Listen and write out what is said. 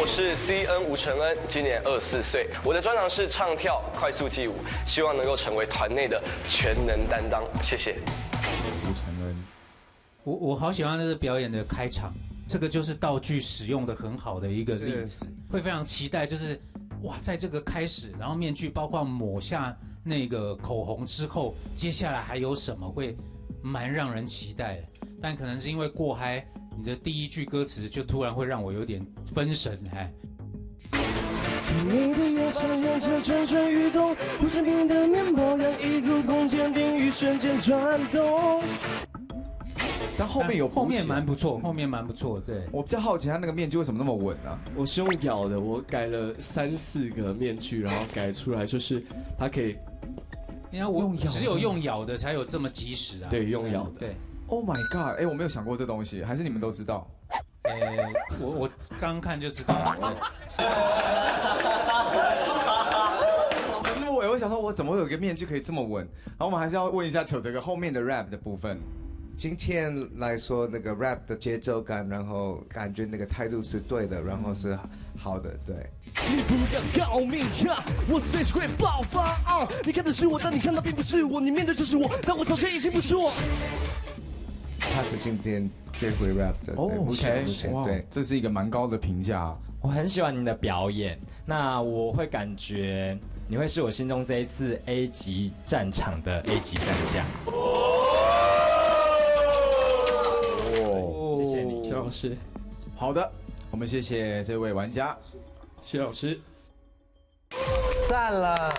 是 CN 吴承恩，今年24岁。我的专长是唱跳、快速记舞，希望能够成为团内的全能担当。谢谢。吴承恩，我好喜欢这个表演的开场，这个就是道具使用的很好的一个例子，会非常期待，就是哇，在这个开始，然后面具包括抹下那个口红之后，接下来还有什么会蛮让人期待的。但可能是因为过嗨，你的第一句歌词就突然会让我有点分神，哎。你的眼神沿着蠢蠢欲动，不知名的面膜让一股空间定语瞬间转动。但后面有后面蛮不错，后面蛮不错。对，我比较好奇他那个面具为什么那么稳啊？我是用咬的，我改了3、4个面具，然后改出来就是它可以。你看我只有用咬的才有这么及时啊。对，用咬的。对。Oh my god！ 我没有想过这东西，还是你们都知道？我刚刚看就知道了。我想说，我怎么会有一个面具可以这么稳？然后我们还是要问一下糗这个后面的 rap 的部分。今天来说，那个 rap 的节奏感，然后感觉那个态度是对的，然后是好的，对。请不要告密呀，我随时会爆发啊！你看的是我，但你看到并不是我，你面对就是我，但我早前已经不是我。他是今天最会 rap 的，OK， 哇，对，这是一个蛮高的评价。我很喜欢你的表演，那我会感觉你会是我心中这一次 A 级战场的 A 级战将。谢谢你，谢老师。好的，我们谢谢这位玩家，谢老师，赞了。